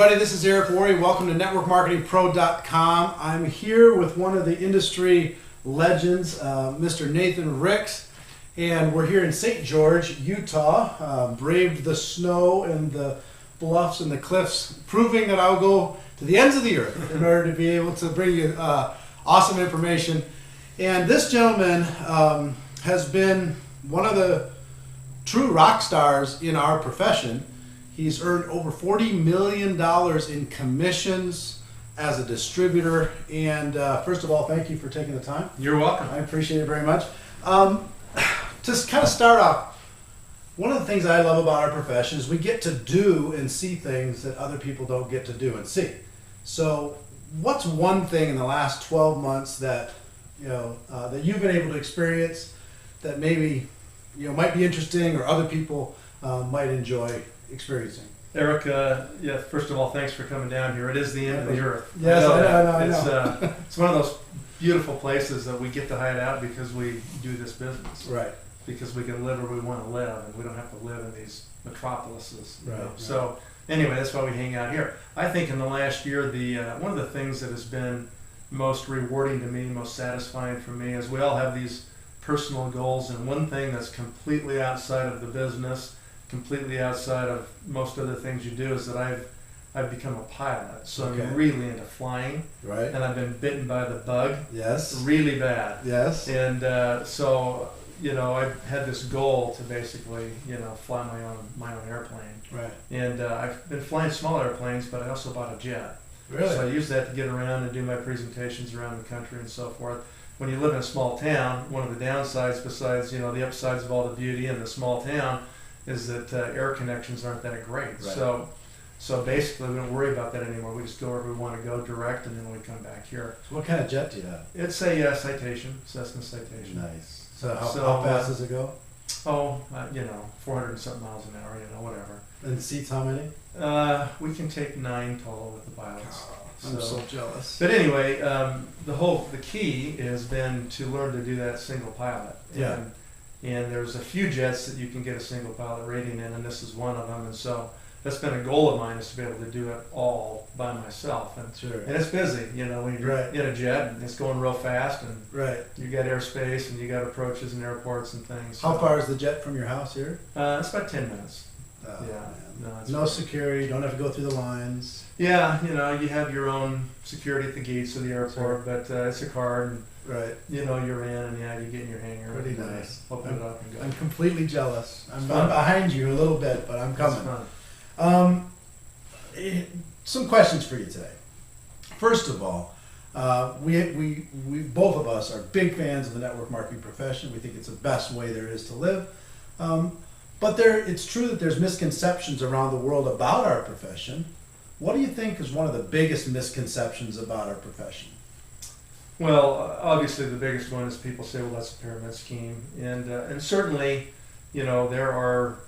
everybody, this is Eric Worre. Welcome to networkmarketingpro.com. I'm here with one of the industry legends, Mr. Nathan Ricks, and we're here in St. George, Utah. Braved the snow and the bluffs and the cliffs, proving that I'll go to the ends of the earth in order to be able to bring you awesome information. And this gentleman has been one of the true rock stars in our profession. He's earned over $40 million in commissions as a distributor. And first of all, thank you for taking the time. You're welcome. I appreciate it very much. Just kind of start off, one of the things I love about our profession is we get to do and see things that other people don't get to do and see. So what's one thing in the last 12 months that that you've been able to experience that maybe might be interesting or other people might enjoy experiencing? Eric, yeah, first of all, thanks for coming down here. It is the end of the earth. Yes, I know. It's one of those beautiful places that we get to hide out because we do this business. Right. Because we can live where we want to live, and we don't have to live in these metropolises. Right. So anyway, that's why we hang out here. I think in the last year, one of the things that has been most rewarding to me, most satisfying for me, is we all have these personal goals, and one thing that's completely outside of the business, completely outside of most other things you do, is that I've become a pilot. So Okay. I'm really into flying. Right. And I've been bitten by the bug. Yes. Really bad. Yes. And so I've had this goal to basically fly my own airplane. Right. And I've been flying small airplanes, but I also bought a jet. Really? So I use that to get around and do my presentations around the country and so forth. When you live in a small town, one of the downsides, besides the upsides of all the beauty in the small town, is that air connections aren't that great. Right. So basically, we don't worry about that anymore. We just go where we want to go direct, and then we come back here. So what kind of jet do you have? It's a Citation, Cessna Citation. Nice. So how fast does it go? 400 and something miles an hour, whatever. And seats how many? We can take 9 total with the pilots. I'm so jealous. But anyway, the key has been to learn to do that single pilot. Yeah. And there's a few jets that you can get a single pilot rating in, and this is one of them. And so that's been a goal of mine, is to be able to do it all by myself. And Sure. and it's busy, when you're Right. in a jet and it's going real fast, and Right. you got airspace and you got approaches and airports and things. How So, far is the jet from your house here? it's about 10 minutes. Oh, Yeah. man. No, No security. Don't have to go through the lines. Yeah, you have your own security at the gates of the airport, but it's a card, and Right. you're in, and you get in your hangar. Pretty and, nice. Open it up and go. I'm completely jealous. I'm fun. behind you a little bit, but I'm It's coming. fun. Some questions for you today. First of all, we both of us are big fans of the network marketing profession. We think it's the best way there is to live. But it's true that there's misconceptions around the world about our profession. What do you think is one of the biggest misconceptions about our profession? Well, obviously the biggest one is people say, well, that's a pyramid scheme, and certainly, there are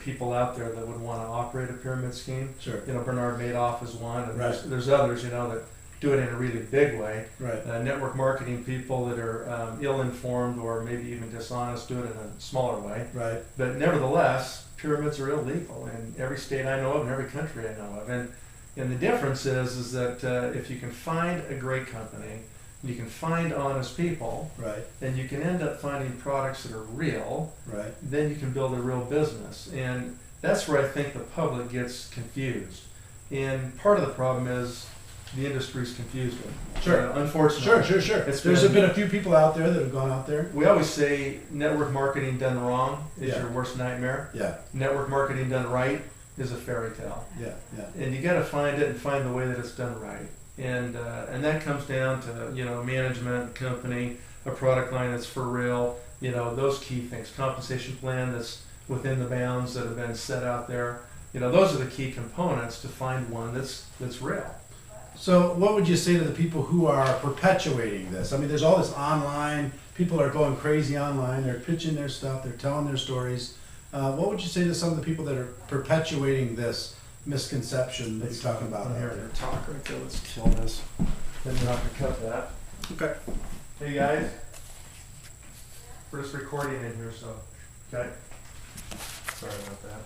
people out there that would want to operate a pyramid scheme. Sure. Bernard Madoff is one, and Right. there's others, that do it in a really big way. Right. Network marketing people that are ill-informed or maybe even dishonest do it in a smaller way. Right. But nevertheless, pyramids are illegal in every state I know of and every country I know of. And the difference is that if you can find a great company, you can find honest people, Right. and you can end up finding products that are real, Right. then you can build a real business. And that's where I think the public gets confused. And part of the problem is the industry's confused with it. Sure. Unfortunately. Sure. It's There's been a few people out there that have gone out there. We always say network marketing done wrong is Yeah. your worst nightmare. Yeah. Network marketing done right is a fairy tale. Yeah. Yeah. And you got to find it and find the way that it's done right. And that comes down to management, company, a product line that's for real. Those key things. Compensation plan that's within the bounds that have been set out there. Those are the key components to find one that's real. So what would you say to the people who are perpetuating this? I mean, there's all this online, people are going crazy online, they're pitching their stuff, they're telling their stories. What would you say to some of the people that are perpetuating this misconception that you're talking about? Here, talk right there. Let's kill this. Then we'll have to cut that. Okay. Hey guys, we're just recording in here, so okay. Sorry about that.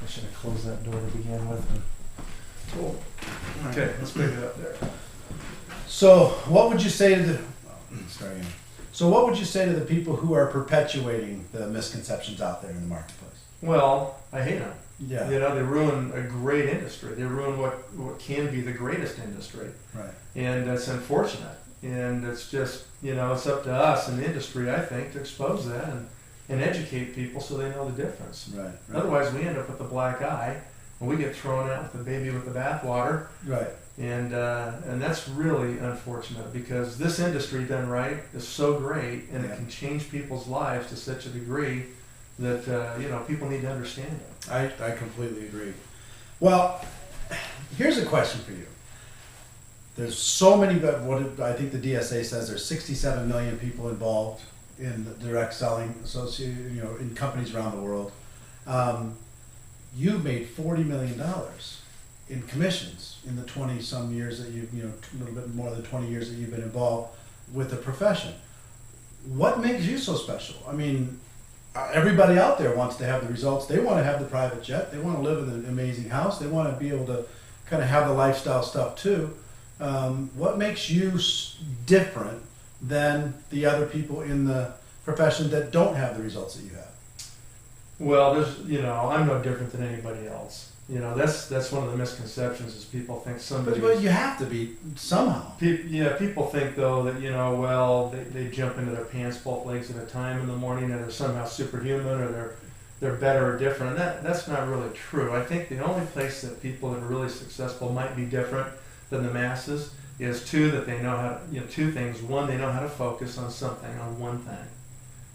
I should have closed that door to begin with. Cool. Okay, let's pick it up there. So, what would you say to the? Sorry. So, what would you say to the people who are perpetuating the misconceptions out there in the marketplace? Well, I hate them. Yeah. You know, they ruin a great industry. They ruin what can be the greatest industry. Right. And it's unfortunate. And it's just, you know, it's up to us in the industry, I think, to expose that and educate people so they know the difference. Right. Otherwise, we end up with the black eye, and we get thrown out with the baby with the bathwater. Right. And that's really unfortunate, because this industry done right is so great, and it can change people's lives to such a degree that you know, people need to understand it. I completely agree. Well, here's a question for you. There's so many, but I think the DSA says there's 67 million people involved in the direct selling, associated, you know, in companies around the world. You've made $40 million in commissions in the 20-some years that you know, a little bit more than 20 years that you've been involved with the profession. What makes you so special? I mean, everybody out there wants to have the results. They want to have the private jet. They want to live in an amazing house. They want to be able to kind of have the lifestyle stuff too. What makes you different than the other people in the profession that don't have the results that you have? Well, there's, you know, I'm no different than anybody else. You know, that's one of the misconceptions, is people think somebody. But you have to be somehow. People think though that, you know, well, they jump into their pants both legs at a time in the morning, and they're somehow superhuman, or they're better or different. And that's not really true. I think the only place that people that are really successful might be different than the masses is that they know how to, you know, two things. One, they know how to focus on something, on one thing,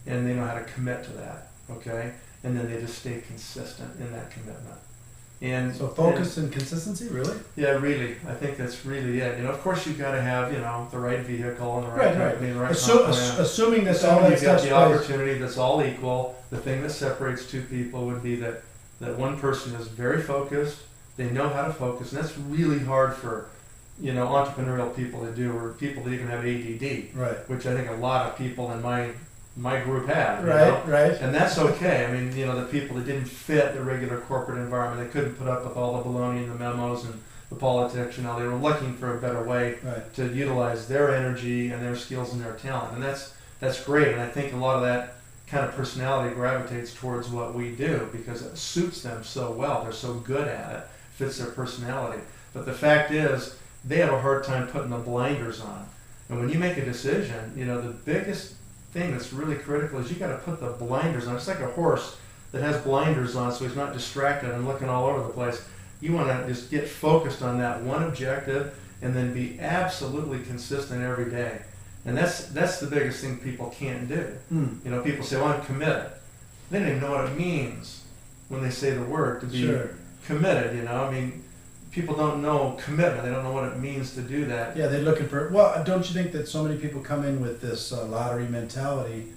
and they know how to commit to that. Okay, and then they just stay consistent in that commitment. And so focus and consistency, really? Yeah, really. I think that's really it. You know, of course, you've got to have, you know, the right vehicle and the right company and the right assuming that's all that you've got stuff. The opportunity that's all equal. The thing that separates two people would be that one person is very focused. They know how to focus, and that's really hard for, you know, entrepreneurial people to do, or people that even have ADD. Right. Which I think a lot of people in my group have. Right, right. And that's okay. I mean, you know, the people that didn't fit the regular corporate environment, they couldn't put up with all the baloney and the memos and the politics, you know, they were looking for a better way to utilize their energy and their skills and their talent. And that's great. And I think a lot of that kind of personality gravitates towards what we do because it suits them so well. They're so good at it, fits their personality. But the fact is, they have a hard time putting the blinders on. And when you make a decision, you know, the biggest thing that's really critical is you got to put the blinders on. It's like a horse that has blinders on so he's not distracted and looking all over the place. You want to just get focused on that one objective and then be absolutely consistent every day. And that's the biggest thing people can't do. You know, people say, well, I'm committed. They don't even know what it means when they say the word to be committed, you know. I mean, people don't know commitment. They don't know what it means to do that. Yeah, they're looking for, well, don't you think that so many people come in with this lottery mentality,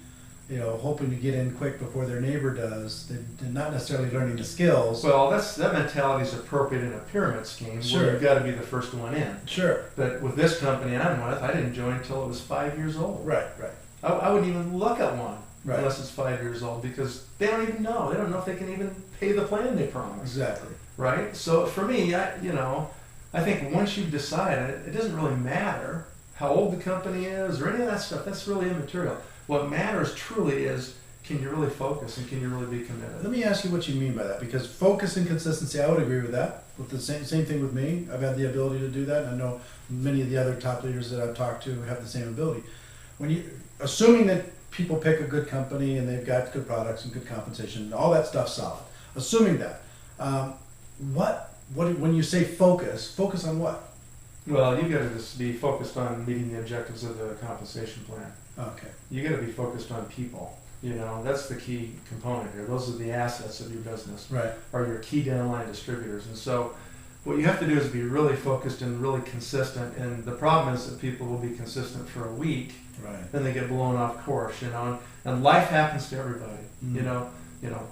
you know, hoping to get in quick before their neighbor does? They're not necessarily learning the skills. Well, that mentality is appropriate in a pyramid scheme where you've got to be the first one in. Sure. But with this company I'm with, I didn't join until it was 5 years old. Right, right. I wouldn't even look at one unless it's 5 years old because they don't even know. They don't know if they can even pay the plan they promised. Exactly. Right? So for me, I think once you've decided, it doesn't really matter how old the company is or any of that stuff. That's really immaterial. What matters truly is, can you really focus and can you really be committed? Let me ask you what you mean by that, because focus and consistency, I would agree with that. With the same thing with me. I've had the ability to do that, and I know many of the other top leaders that I've talked to have the same ability. Assuming that people pick a good company and they've got good products and good compensation, all that stuff's solid. Assuming that, when you say focus on what? Well, you got to just be focused on meeting the objectives of the compensation plan. Okay. You got to be focused on people. You know, that's the key component here. Those are the assets of your business. Right. Are your key downline distributors. And so what you have to do is be really focused and really consistent. And the problem is that people will be consistent for a week. Right. Then they get blown off course, you know. And life happens to everybody. You know,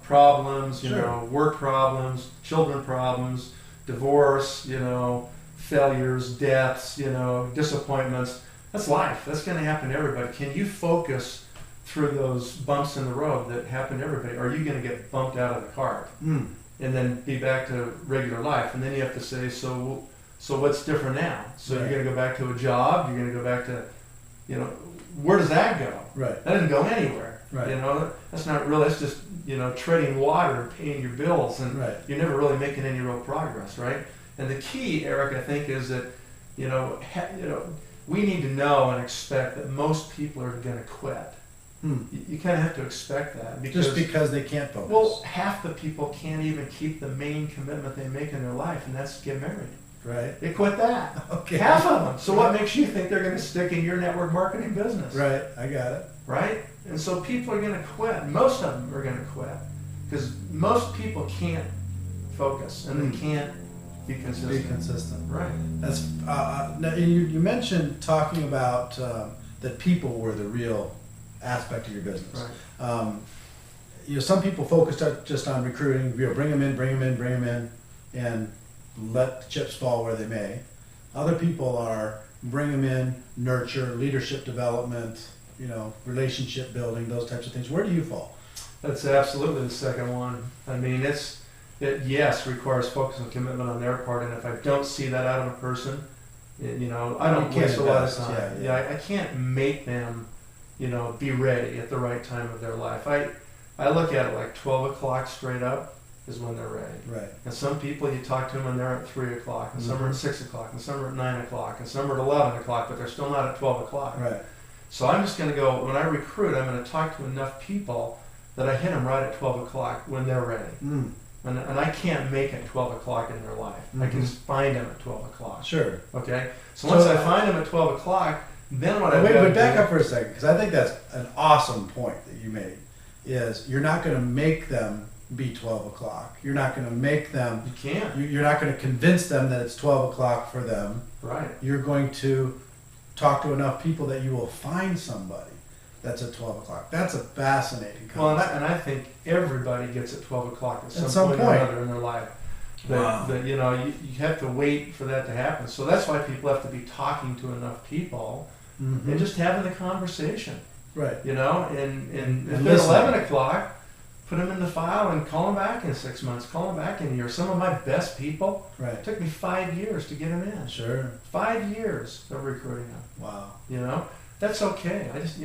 problems, you know, work problems, children problems, divorce, you know, failures, deaths, you know, disappointments. That's life. That's going to happen to everybody. Can you focus through those bumps in the road that happen to everybody? Or are you going to get bumped out of the cart and then be back to regular life? And then you have to say, so So what's different now? So Right. you're going to go back to a job. You're going to go back to, where does that go? Right. That doesn't go anywhere. Right. That's not really. That's just treading water and paying your bills, and Right. you're never really making any real progress, right? And the key, Eric, I think, is that we need to know and expect that most people are going to quit. You kind of have to expect that Just because they can't focus. Well, half the people can't even keep the main commitment they make in their life, and that's to get married. Right. They quit that. Okay. Half of them. So what makes you think they're going to stick in your network marketing business? Right. I got it. Right? And so people are going to quit. Most of them are going to quit because most people can't focus and they can't be consistent. Be consistent. Right. That's now, you mentioned talking about that people were the real aspect of your business. Right. Some people focus just on recruiting. Bring them in, and let the chips fall where they may. Other people are bring them in, nurture, leadership development, relationship building, those types of things. Where do you fall? That's absolutely the second one. I mean, it requires focus and commitment on their part, and if I don't see that out of a person, I don't waste a lot of time. I can't make them, be ready at the right time of their life. I look at it like 12 o'clock straight up is when they're ready. Right. And some people, you talk to them and they're at 3 o'clock, and some are at 6 o'clock, and some are at 9 o'clock, and some are at 11 o'clock, but they're still not at 12 o'clock. Right. So I'm just going to go, when I recruit, I'm going to talk to enough people that I hit them right at 12 o'clock when they're ready. And I can't make it 12 o'clock in their life. I can just find them at 12 o'clock. Sure. Okay? So once I find them at 12 o'clock, then what I do... Wait, back up for a second, because I think that's an awesome point that you made, is you're not going to make them be 12 o'clock. You're not going to make them... You can't. You're not going to convince them that it's 12 o'clock for them. Right. You're going to talk to enough people that you will find somebody that's at 12 o'clock. That's a fascinating concept. Well, and I think everybody gets at 12 o'clock at some point or another in their life. That you have to wait for that to happen. So that's why people have to be talking to enough people and just having the conversation. Right. And if they're 11 o'clock, put them in the file and call them back in 6 months, call them back in a year. Some of my best people, it took me 5 years to get them in. Sure. 5 years of recruiting them. Wow. That's okay. I just,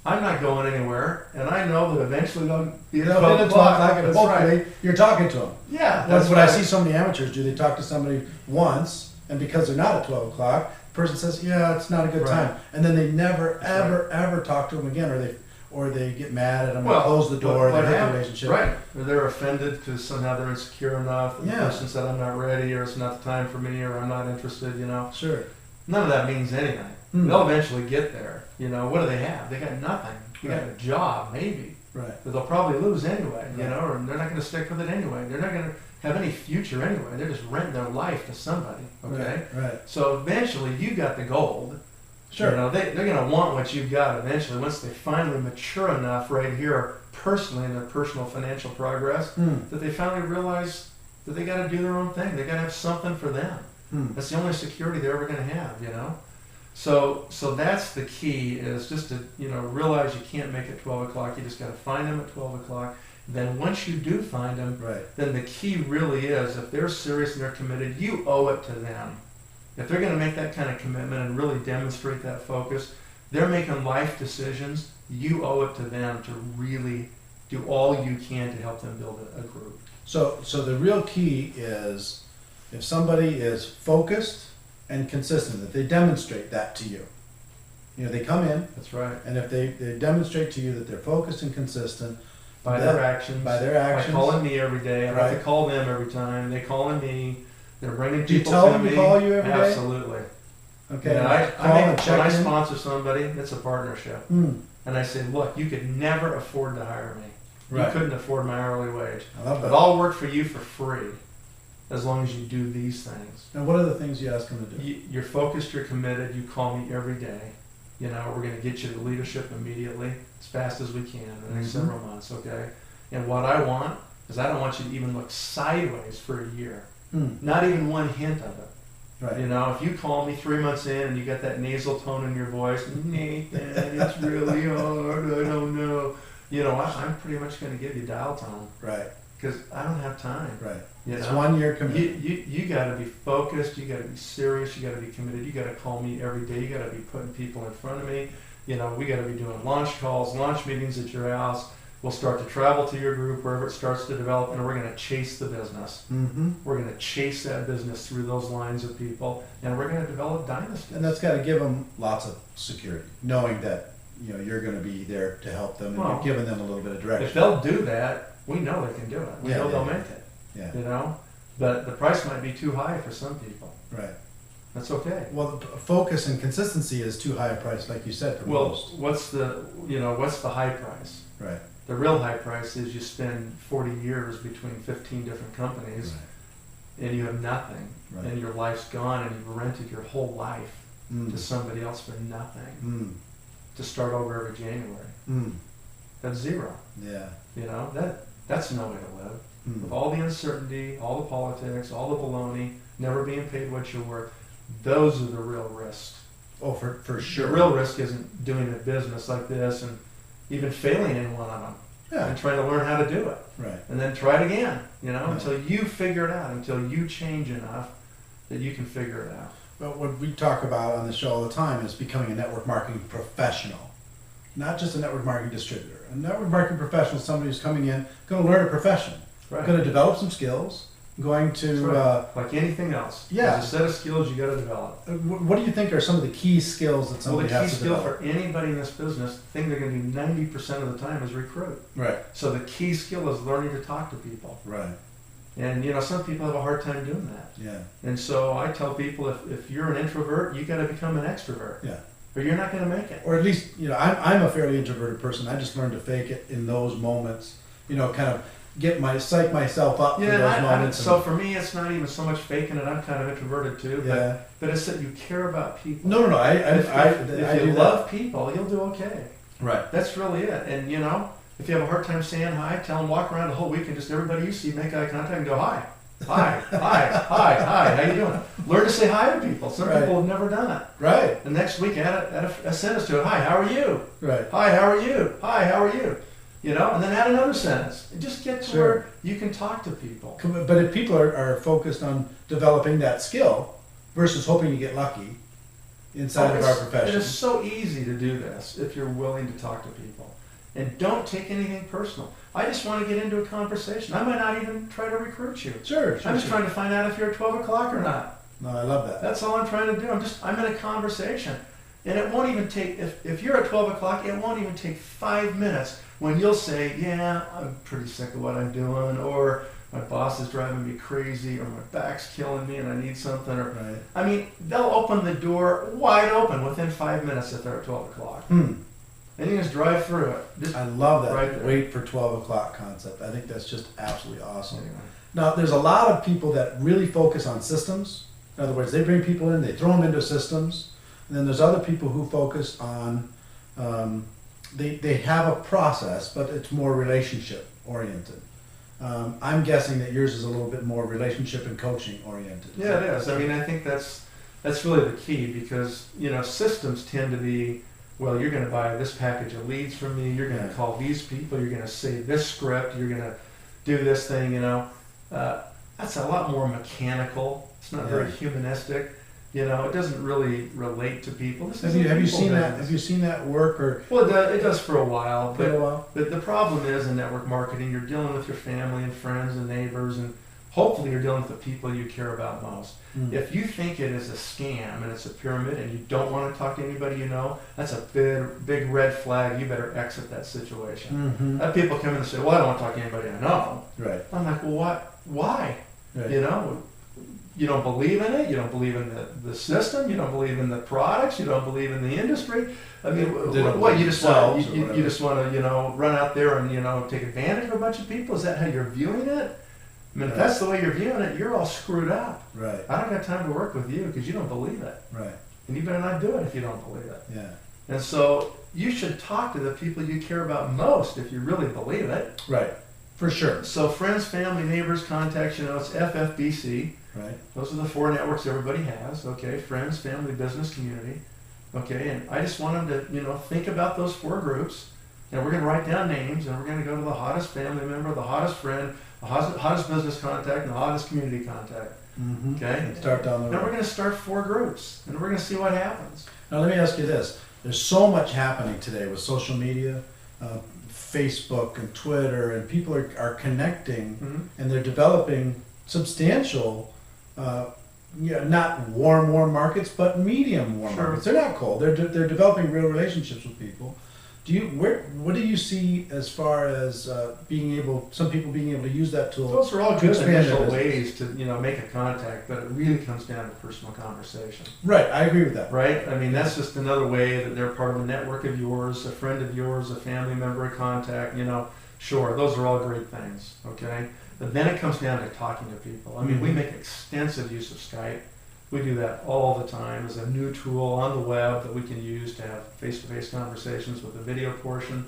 I'm not going anywhere, and I know that eventually they'll be at 12 o'clock. And hopefully you're talking to them. Yeah. That's what I see so many amateurs do. They talk to somebody once, and because they're not at 12 o'clock, the person says, yeah, it's not a good time. And then they never, ever talk to them again, or they get mad at them and close the door, they hurt the relationship. Right. Or they're offended because somehow they're insecure enough, and the person said, I'm not ready, or it's not the time for me, or I'm not interested, Sure. None of that means anything. They'll eventually get there. What do they have? They got nothing. They got a job, maybe. Right. But they'll probably lose anyway, or they're not going to stick with it anyway. They're not going to have any future anyway. They're just renting their life to somebody, okay? Right. So eventually you got the gold. Sure. They're going to want what you've got eventually once they finally mature enough right here personally in their personal financial progress that they finally realize that they got to do their own thing. They got to have something for them. That's the only security they're ever going to have, So that's the key, is just to realize you can't make it 12 o'clock. You just got to find them at 12 o'clock. Then once you do find them, then the key really is, if they're serious and they're committed, you owe it to them. If they're going to make that kind of commitment and really demonstrate that focus, they're making life decisions. You owe it to them to really do all you can to help them build a group. So the real key is, if somebody is focused and consistent, that they demonstrate that to you. They come in. That's right. And if they demonstrate to you that they're focused and consistent by their actions, by calling me every day. I have to call them every time. They calling me. They're bringing Do you people tell to them me. to call you every day? Absolutely. Okay. When and I sponsor somebody, it's a partnership. And I say, look, you could never afford to hire me. You couldn't afford my hourly wage. I love that. But I'll work for you for free as long as you do these things. And what are the things you ask them to do? You're focused, you're committed, you call me every day. We're going to get you to leadership immediately, as fast as we can in the next several months, okay? And what I want is I don't want you to even look sideways for a year. Not even one hint of it. Right. If you call me 3 months in and you got that nasal tone in your voice, Nathan, it's really hard, I don't know. I'm pretty much going to give you dial tone. Right. because I don't have time. Right. You It's know? 1 year commitment. You got to be focused. You got to be serious. You got to be committed. You got to call me every day. You got to be putting people in front of me. We got to be doing launch calls, launch meetings at your house. We'll start to travel to your group wherever it starts to develop, and we're going to chase the business. Mm-hmm. We're going to chase that business through those lines of people, and we're going to develop dynasties. And that's got to give them lots of security, knowing that you're going to be there to help them, and Well, you're giving them a little bit of direction. If they'll do that, we know they can do it. We know they'll make it. Yeah. But the price might be too high for some people. Right. That's okay. Well, the focus and consistency is too high a price, like you said, for most. What's the high price? Right. The real high price is you spend 40 years between 15 different companies, Right. and you have nothing, Right. and your life's gone, and you've rented your whole life Mm. to somebody else for nothing, Mm. to start over every January. Mm. That's zero. Yeah. That's no way to live. Mm. With all the uncertainty, all the politics, all the baloney, never being paid what you're worth, those are the real risks. Oh, for sure. The real risk isn't doing a business like this and even failing in one of them Yeah. and trying to learn how to do it Right. and then try it again, Yeah. until you figure it out, until you change enough that you can figure it out. But what we talk about on the show all the time is becoming a network marketing professional, not just a network marketing distributor. A network marketing professional is somebody who's coming in, going to learn a profession, Right. going to develop some skills, going to. Right. Like anything else. Yeah. There's a set of skills you got to develop. What do you think are some of the key skills that Well, somebody the key has to skill develop? for anybody in this business, the thing they're going to do 90% of the time is recruit. Right. So the key skill is learning to talk to people. Right. And some people have a hard time doing that. Yeah. And so I tell people, if you're an introvert, you got to become an extrovert, Yeah. or you're not going to make it. Or at least, I'm a fairly introverted person. I just learned to fake it in those moments. Kind of psych myself up for those moments. So for me, it's not even so much faking it. I'm kind of introverted too. Yeah. But it's that you care about people. No. If do you that. love people, you'll do okay. Right. That's really it. And if you have a hard time saying hi, tell them walk around the whole week and just everybody you see make eye contact and go hi. Hi, hi, how you doing? Learn to say hi to people. Some Right. people have never done it. Right. The next week, add a sentence to it. Hi, how are you? Right. Hi, how are you? Hi, how are you? And then add another sentence. And just get to Sure. where you can talk to people. But if people are focused on developing that skill versus hoping to get lucky inside of our It profession. is so easy to do this if you're willing to talk to people. And don't take anything personal. I just want to get into a conversation. I might not even try to recruit you. Sure. I'm just trying to find out if you're at 12 o'clock or not. No, I love that. That's all I'm trying to do. I'm in a conversation. And it won't even take, if you're at 12 o'clock, it won't even take 5 minutes when you'll say, yeah, I'm pretty sick of what I'm doing, or my boss is driving me crazy, or my back's killing me and I need something. Or Right. they'll open the door wide open within 5 minutes if they're at 12 o'clock. And you just drive through it. I love that Right there. wait for 12 o'clock concept. I think that's just absolutely awesome. Anyway. Now, there's a lot of people that really focus on systems. In other words, they bring people in, they throw them into systems. And then there's other people who focus on, they have a process, but it's more relationship oriented. I'm guessing that yours is a little bit more relationship and coaching oriented. Yeah, it is. I think that's really the key, because systems tend to be, well, you're going to buy this package of leads from me, you're going to call these people, you're going to say this script, you're going to do this thing. That's a lot more mechanical. It's not very humanistic. It doesn't really relate to people. Have you seen that? Have you seen that work? Or well, it does for a while. for a while? But the problem is, in network marketing, you're dealing with your family and friends and neighbors, and hopefully you're dealing with the people you care about most. If you think it is a scam and it's a pyramid and you don't want to talk to anybody that's a big red flag. You better exit that situation. I have people come in and say, well, I don't want to talk to anybody I know. Right. I'm like, well, what? Why? Right. You don't believe in it. You don't believe in the system. You don't believe in the products. You don't believe in the industry. I mean, what you just want you just want to run out there and take advantage of a bunch of people? Is that how you're viewing it? I mean, if that's the way you're viewing it, you're all screwed up. Right. I don't got time to work with you because you don't believe it. Right. And you better not do it if you don't believe it. Yeah. And so you should talk to the people you care about most if you really believe it. Right. For sure. So friends, family, neighbors, contacts, it's FFBC. Right. Those are the 4 networks everybody has. Okay. Friends, family, business, community. Okay. And I just want them to, think about those 4 groups and we're going to write down names, and we're going to go to the hottest family member, the hottest friend, the hottest business contact, and the hottest community contact. Mm-hmm. Okay? And start down the road. Then we're going to start 4 groups, and we're going to see what happens. Now let me ask you this. There's so much happening today with social media, Facebook and Twitter, and people are connecting, and they're developing substantial, not warm markets, but medium warm markets. They're not cold. They're developing real relationships with people. What do you see as far as some people being able to use that tool? Those are all good initial ways to make a contact, but it really comes down to personal conversation. Right, I agree with that. Right? I mean, that's just another way that they're part of a network of yours, a friend of yours, a family member, a contact. Sure, those are all great things. Okay, but then it comes down to talking to people. I mean, we make extensive use of Skype. We do that all the time as a new tool on the web that we can use to have face-to-face conversations with the video portion,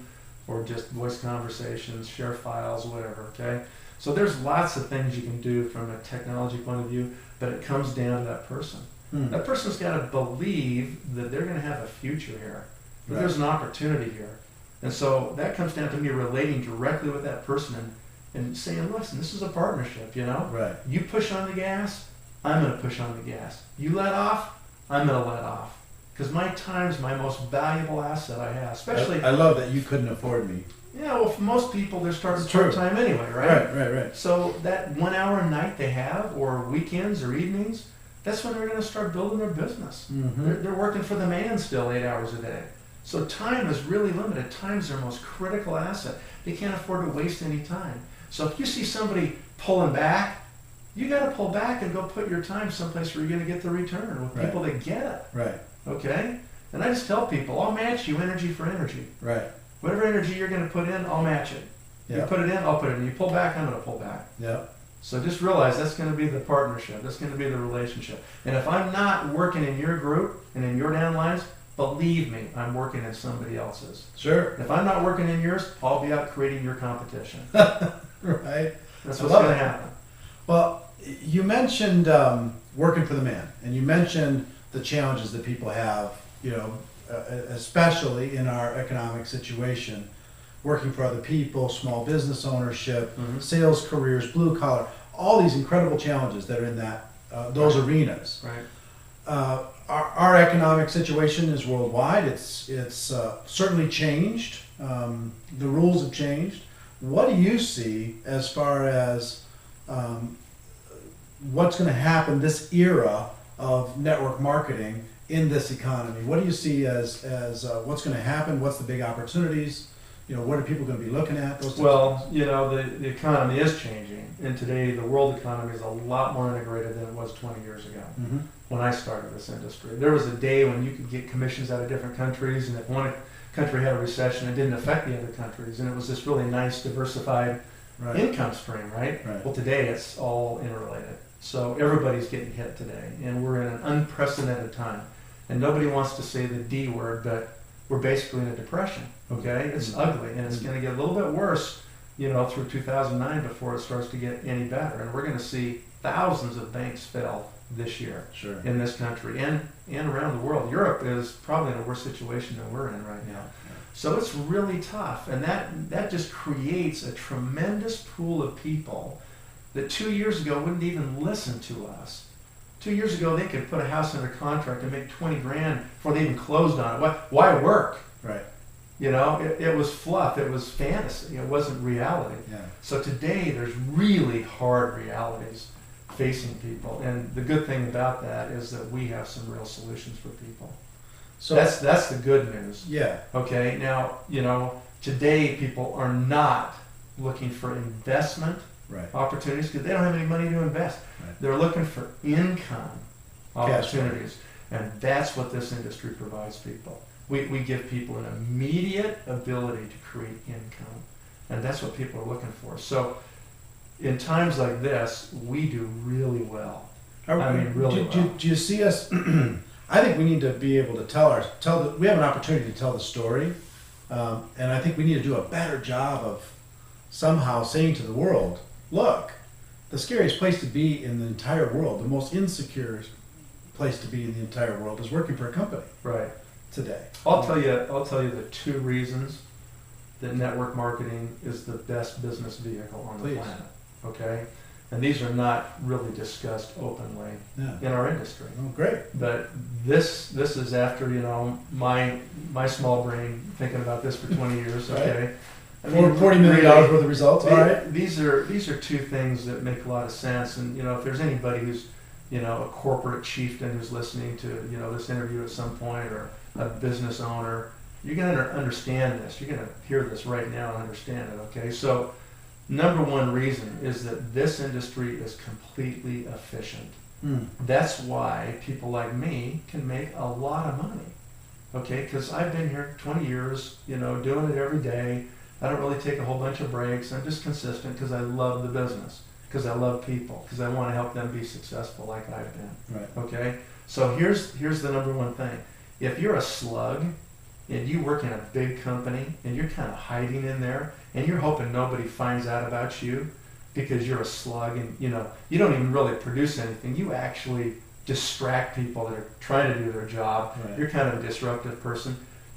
or just voice conversations, share files, whatever, okay? So there's lots of things you can do from a technology point of view, but it comes down to that person. That person's got to believe that they're going to have a future here, that there's an opportunity here. And so that comes down to me relating directly with that person and saying, listen, this is a partnership, Right. You push on the gas, I'm going to push on the gas. You let off, I'm going to let off. Because my time's my most valuable asset I have. Especially, I love that you couldn't afford me. Yeah, well, for most people, they're starting part-time anyway, right? Right. So that 1 hour a night they have, or weekends or evenings, that's when they're going to start building their business. They're working for the man still 8 hours a day. So time is really limited. Time's their most critical asset. They can't afford to waste any time. So if you see somebody pulling back, you got to pull back and go put your time someplace where you're going to get the return with people that get it. Right. Okay? And I just tell people, I'll match you energy for energy. Right. Whatever energy you're going to put in, I'll match it. You put it in, I'll put it in. You pull back, I'm going to pull back. Yeah. So just realize that's going to be the partnership. That's going to be the relationship. And if I'm not working in your group and in your downlines, believe me, I'm working in somebody else's. Sure. If I'm not working in yours, I'll be out creating your competition. Right. That's what's going to happen. Well, you mentioned working for the man, and you mentioned the challenges that people have, especially in our economic situation, working for other people, small business ownership, sales careers, blue collar, all these incredible challenges that are in those arenas. Right. Our economic situation is worldwide. It's certainly changed. The rules have changed. What do you see as far as what's going to happen this era of network marketing in this economy? What do you see as what's going to happen? What's the big opportunities? What are people going to be looking at? The economy is changing, and today the world economy is a lot more integrated than it was 20 years ago. When I started this industry, there was a day when you could get commissions out of different countries, and if one country had a recession, it didn't affect the other countries, and it was this really nice, diversified income stream, right? Well, today it's all interrelated. So everybody's getting hit today, and we're in an unprecedented time. And nobody wants to say the D word, but we're basically in a depression, okay? It's ugly, and it's going to get a little bit worse, through 2009 before it starts to get any better. And we're going to see thousands of banks fail this year in this country and around the world. Europe is probably in a worse situation than we're in right now. So it's really tough, and that just creates a tremendous pool of people that 2 years ago wouldn't even listen to us. 2 years ago, they could put a house under contract and make 20 grand before they even closed on it. Why work? Right. It was fluff. It was fantasy. It wasn't reality. Yeah. So today, there's really hard realities facing people. And the good thing about that is that we have some real solutions for people. So that's the good news. Yeah. Okay. Now, today people are not looking for investment opportunities because they don't have any money to invest. Right. They're looking for income opportunities. And that's what this industry provides people. We give people an immediate ability to create income. And that's what people are looking for. So in times like this, we do really well. Do you see us? I think we need to be able to we have an opportunity to tell the story. And I think we need to do a better job of somehow saying to the world, look, the scariest place to be in the entire world, the most insecure place to be in the entire world is working for a company. Right. Today. I'll tell you the 2 reasons that network marketing is the best business vehicle on the Please. planet. Okay? And these are not really discussed openly in our industry. Oh, great. But this is after, my small brain thinking about this for 20 years, okay? I mean, $40 million worth of results, all right. These are two things that make a lot of sense. And, if there's anybody who's, a corporate chieftain who's listening to, this interview at some point, or a business owner, you're going to understand this. You're going to hear this right now and understand it, okay? So, number one reason is that this industry is completely efficient. That's why people like me can make a lot of money, okay? Because I've been here 20 years, doing it every day. I don't really take a whole bunch of breaks. I'm just consistent because I love the business, because I love people, because I want to help them be successful like I've been. Right. Okay? So here's the number one thing. If you're a slug and you work in a big company and you're kind of hiding in there and you're hoping nobody finds out about you because you're a slug and you don't even really produce anything, you actually distract people that are trying to do their job. Right. You're kind of a disruptive person.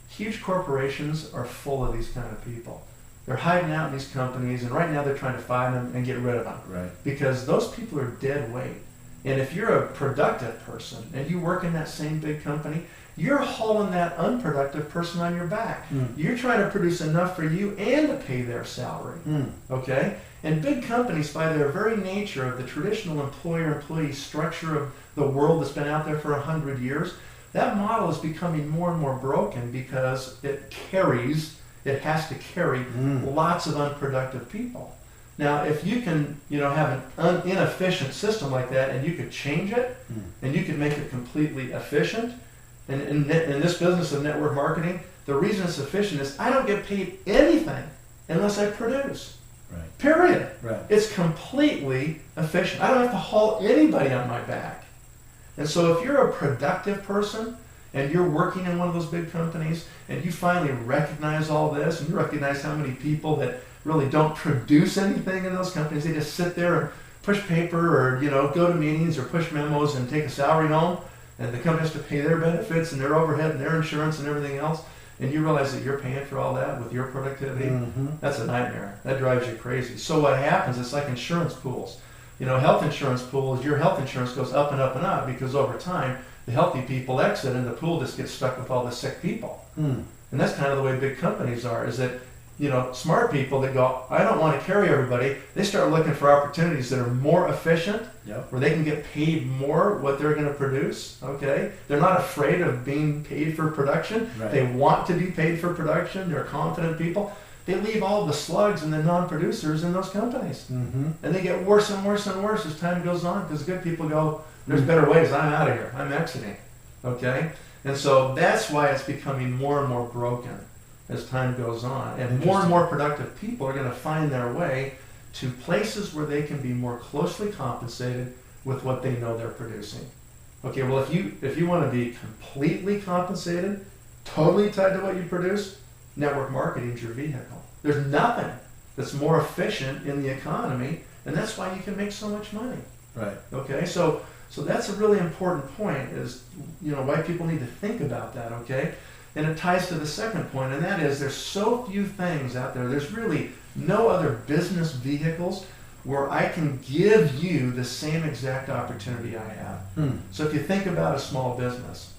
Huge corporations are full of these kind of people. They're hiding out in these companies, and right now they're trying to find them and get rid of them. Right. Because those people are dead weight. And if you're a productive person and you work in that same big company, you're hauling that unproductive person on your back. You're trying to produce enough for you and to pay their salary. Okay? And big companies, by their very nature of the traditional employer-employee structure of the world that's been out there for 100 years, that model is becoming more and more broken because it has to carry lots of unproductive people. Now, if you can, have an inefficient system like that, and you could change it, and you could make it completely efficient, and in this business of network marketing, the reason it's efficient is I don't get paid anything unless I produce. Right. Period. Right. It's completely efficient. I don't have to haul anybody on my back. And so if you're a productive person, and you're working in one of those big companies, and you finally recognize all this, and you recognize how many people that really don't produce anything in those companies, they just sit there and push paper, or go to meetings, or push memos and take a salary home, and the company has to pay their benefits and their overhead and their insurance and everything else, and you realize that you're paying for all that with your productivity. That's a nightmare. That drives you crazy. So what happens, it's like insurance pools. Health insurance pools, your health insurance goes up and up and up because over time, the healthy people exit and the pool just gets stuck with all the sick people. And that's kind of the way big companies are, is that, smart people that go, I don't want to carry everybody, they start looking for opportunities that are more efficient, where they can get paid more what they're going to produce, okay? They're not afraid of being paid for production. Right. They want to be paid for production. They're confident people. They leave all the slugs and the non-producers in those companies. And they get worse and worse and worse as time goes on, because good people go, there's better ways, I'm out of here, I'm exiting, okay? And so that's why it's becoming more and more broken as time goes on. And more productive people are going to find their way to places where they can be more closely compensated with what they know they're producing. Okay, well, if you want to be completely compensated, totally tied to what you produce, network marketing is your vehicle. There's nothing that's more efficient in the economy, and that's why you can make so much money. Right. Okay, so that's a really important point, is why people need to think about that, okay? And it ties to the second point, and that is there's so few things out there. There's really no other business vehicles where I can give you the same exact opportunity I have. So if you think about a small business,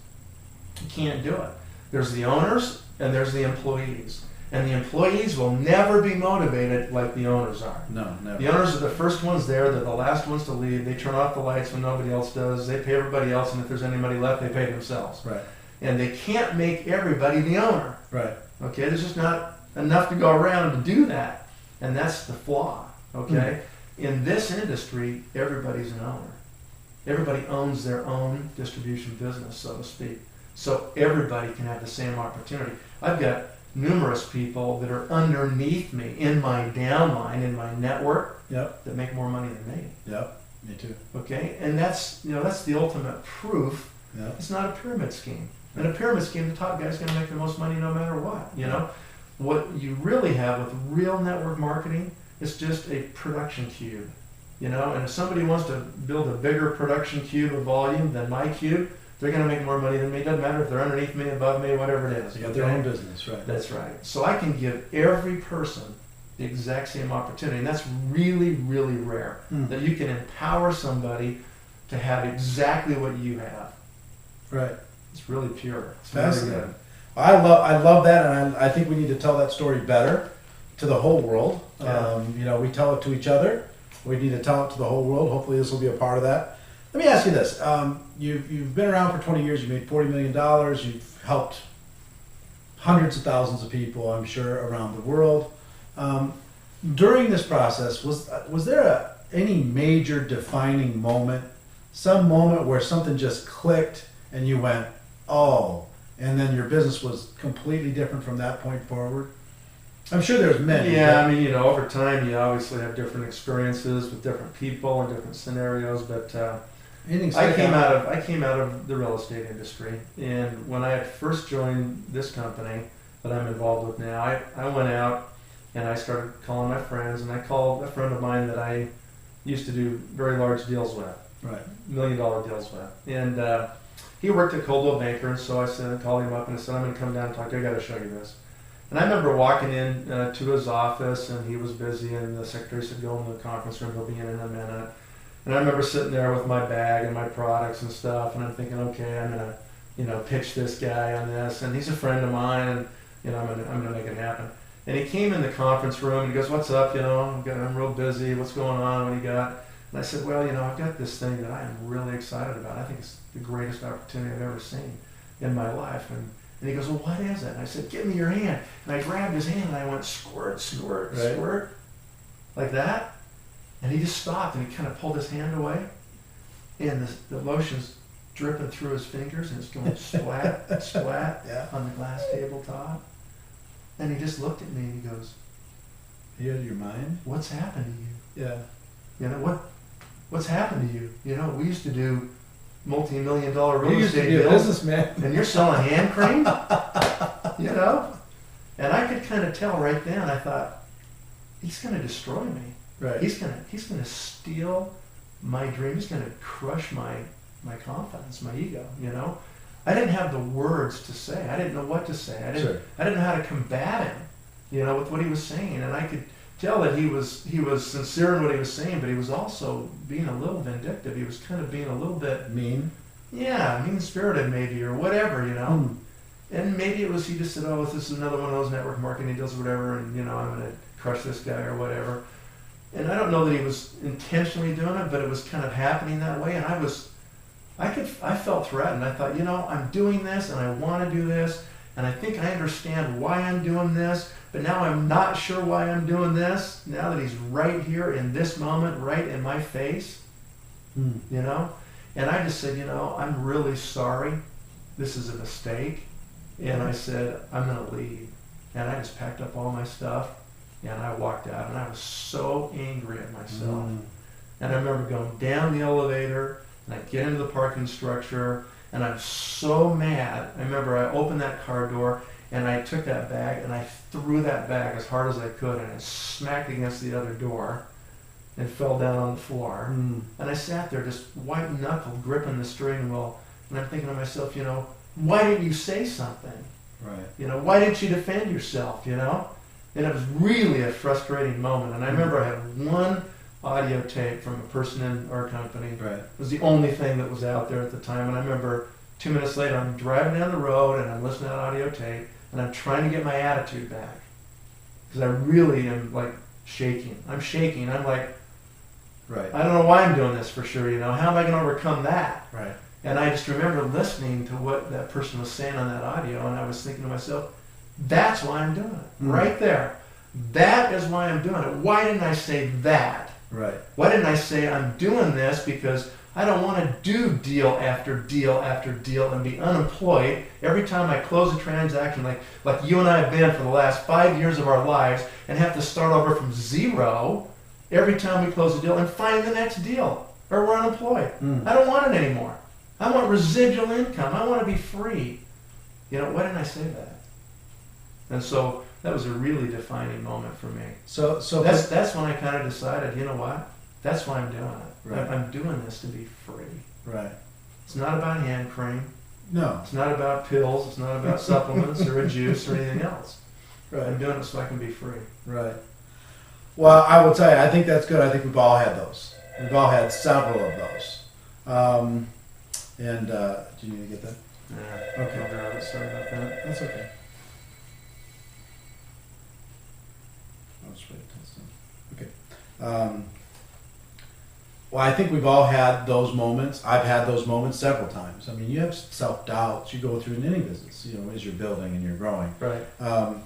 you can't do it. There's the owners and there's the employees. And the employees will never be motivated like the owners are. No, never. The owners are the first ones there. They're the last ones to leave. They turn off the lights when nobody else does. They pay everybody else, and if there's anybody left, they pay themselves. Right. And they can't make everybody the owner. Right. Okay, there's just not enough to go around to do that. And that's the flaw. Okay? In this industry, everybody's an owner. Everybody owns their own distribution business, so to speak. So everybody can have the same opportunity. I've got numerous people that are underneath me in my downline, in my network, that make more money than me. Yep, me too. Okay, and that's the ultimate proof. It's not a pyramid scheme. In a pyramid scheme, the top guy's going to make the most money no matter what. What you really have with real network marketing is just a production cube. And if somebody wants to build a bigger production cube of volume than my cube, they're going to make more money than me. It doesn't matter if they're underneath me, above me, whatever it is. They got their own business, right? That's right. So I can give every person the exact same opportunity, and that's really, really rare. That you can empower somebody to have exactly what you have. Right. It's really pure. It's Fascinating. very good. I love that, and I think we need to tell that story better to the whole world. Yeah. We tell it to each other. We need to tell it to the whole world. Hopefully, this will be a part of that. Let me ask you this: you've been around for 20 years. You made $40 million. You've helped hundreds of thousands of people, I'm sure, around the world. During this process, was there any major defining moment, some moment where something just clicked and you went, oh, and then your business was completely different from that point forward? I'm sure there's many. Yeah, I mean, over time, you obviously have different experiences with different people and different scenarios, but I came out of the real estate industry, and when I had first joined this company that I'm involved with now, I went out and I started calling my friends, and I called a friend of mine that I used to do very large deals with, right, $1 million deals with, and he worked at Coldwell Banker, and so I called him up and I said, I'm going to come down and talk to you. I got to show you this. And I remember walking in to his office, and he was busy, and the secretary said, go in the conference room, he'll be in a minute. And I remember sitting there with my bag and my products and stuff, and I'm thinking, okay, I'm gonna, pitch this guy on this, and he's a friend of mine, and I'm gonna make it happen. And he came in the conference room and he goes, what's up? I'm real busy. What's going on? What do you got? And I said, well, I've got this thing that I am really excited about. I think it's the greatest opportunity I've ever seen in my life. And he goes, well, what is it? And I said, give me your hand. And I grabbed his hand and I went, squirt, squirt, right, squirt, like that. And he just stopped and he kind of pulled his hand away. And the lotion's dripping through his fingers and it's going splat, splat yeah, on the glass tabletop. And he just looked at me and he goes, you out of your mind? what's happened to you? Yeah. What's happened to you? We used to do multi-million-dollar real You used to estate be a deals, businessman. and you're selling hand cream, And I could kind of tell right then. I thought, he's going to destroy me. Right. He's going to steal my dream. He's going to crush my confidence, my ego. I didn't have the words to say. I didn't know what to say. I didn't know how to combat him, with what he was saying, and I could tell that he was sincere in what he was saying, but he was also being a little vindictive. He was kind of being a little bit mean. Yeah, mean-spirited maybe, or whatever, And maybe it was he just said, oh, this is another one of those network marketing deals or whatever, and I'm going to crush this guy or whatever. And I don't know that he was intentionally doing it, but it was kind of happening that way, and I felt threatened. I thought, I'm doing this and I want to do this, and I think I understand why I'm doing this, but now I'm not sure why I'm doing this, now that he's right here in this moment, right in my face, And I just said, I'm really sorry. This is a mistake. And I said, I'm going to leave. And I just packed up all my stuff, and I walked out, and I was so angry at myself. And I remember going down the elevator, and I get into the parking structure, and I'm so mad. I remember I opened that car door, and I took that bag, and I threw that bag as hard as I could, and I smacked against the other door and fell down on the floor. And I sat there just white-knuckled, gripping the steering wheel, and I'm thinking to myself, why didn't you say something? Right. Why didn't you defend yourself, And it was really a frustrating moment. And I remember I had one audio tape from a person in our company. Right. It was the only thing that was out there at the time. And I remember 2 minutes later, I'm driving down the road and I'm listening to that audio tape and I'm trying to get my attitude back. Because I really am shaking. I'm shaking. I'm like, right. I don't know why I'm doing this for sure, How am I going to overcome that? Right. And I just remember listening to what that person was saying on that audio, and I was thinking to myself, that's why I'm doing it. Right there. That is why I'm doing it. Why didn't I say that? Right. Why didn't I say I'm doing this because I don't want to do deal after deal after deal and be unemployed every time I close a transaction like you and I have been for the last 5 years of our lives and have to start over from zero every time we close a deal and find the next deal or we're unemployed. I don't want it anymore. I want residual income. I want to be free. Why didn't I say that? And so that was a really defining moment for me. So that's when I kind of decided, you know what? That's why I'm doing it. Right. I'm doing this to be free. Right. It's not about hand cream. No. It's not about pills. It's not about supplements or a juice or anything else. Right. I'm doing it so I can be free. Right. Well, I will tell you, I think that's good. I think we've all had those. We've all had several of those. Do you need to get that? Yeah. Okay. I'll grab it. Sorry about that. That's okay. I'll just wait until it's done. Okay. Well, I think we've all had those moments. I've had those moments several times. I mean, you have self-doubts. You go through in any business, as you're building and you're growing. Right. Well,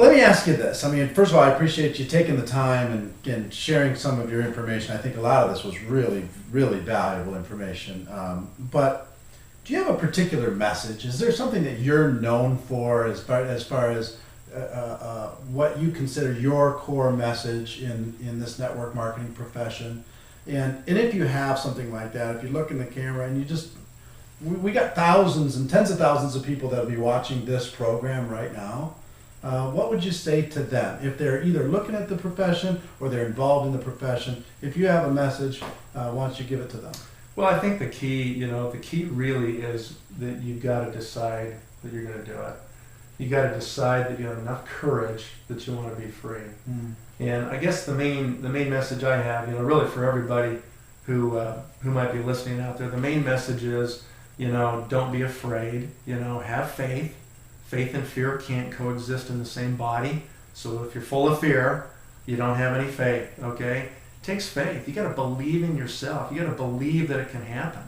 let me ask you this. I mean, first of all, I appreciate you taking the time and sharing some of your information. I think a lot of this was really, really valuable information. But do you have a particular message? Is there something that you're known for as far as what you consider your core message in this network marketing profession? And if you have something like that, if you look in the camera and we got thousands and tens of thousands of people that will be watching this program right now. What would you say to them if they're either looking at the profession or they're involved in the profession? If you have a message, why don't you give it to them? Well, I think the key really is that you've got to decide that you're going to do it. You got to decide that you have enough courage that you want to be free. Mm. And I guess the main message I have, really for everybody who might be listening out there, the main message is, don't be afraid. Have faith. Faith and fear can't coexist in the same body. So if you're full of fear, you don't have any faith, okay? It takes faith. You got to believe in yourself. You got to believe that it can happen.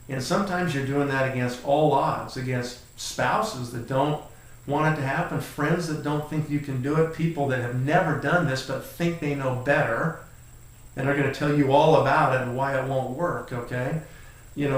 And sometimes you're doing that against all odds, against spouses that don't want it to happen, friends that don't think you can do it, people that have never done this but think they know better and are going to tell you all about it and why it won't work, okay? You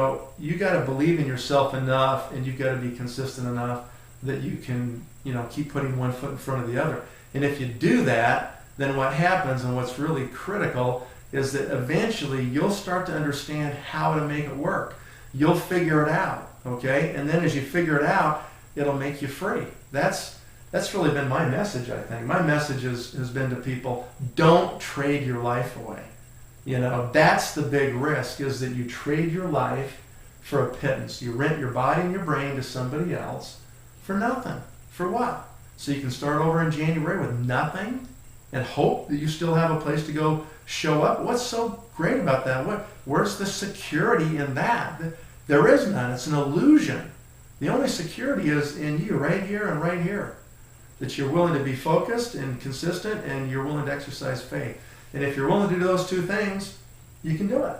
got to believe in yourself enough, and you've got to be consistent enough that you can, keep putting one foot in front of the other. And if you do that, then what happens, and what's really critical, is that eventually you'll start to understand how to make it work. You'll figure it out, okay? And then as you figure it out, it'll make you free. That's really been my message, I think. My message has been to people, don't trade your life away. That's the big risk, is that you trade your life for a pittance. You rent your body and your brain to somebody else for nothing. For what? So you can start over in January with nothing and hope that you still have a place to go show up? What's so great about that? Where's the security in that? There is none. It's an illusion. The only security is in you, right here and right here. That you're willing to be focused and consistent, and you're willing to exercise faith. And if you're willing to do those two things, you can do it.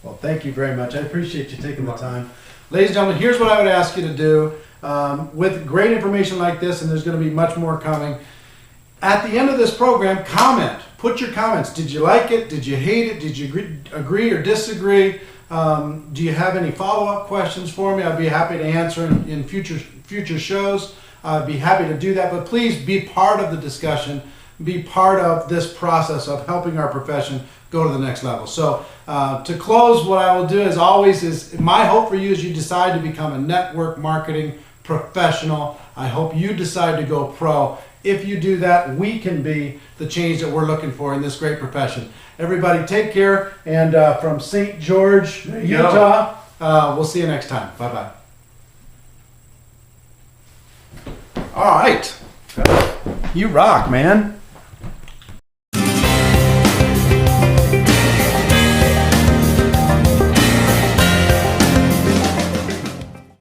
Well, thank you very much. I appreciate you taking the time. Ladies and gentlemen, here's what I would ask you to do. With great information like this, and there's going to be much more coming, at the end of this program, comment. Put your comments. Did you like it? Did you hate it? Did you agree or disagree? Do you have any follow-up questions for me? I'd be happy to answer in future shows. I'd be happy to do that. But please be part of the discussion. Be part of this process of helping our profession go to the next level. So to close, what I will do as always is my hope for you is you decide to become a network marketing professional. I hope you decide to go pro. If you do that, we can be the change that we're looking for in this great profession. Everybody take care, and from St. George, Utah, we'll see you next time. Bye-bye. All right. You rock, man.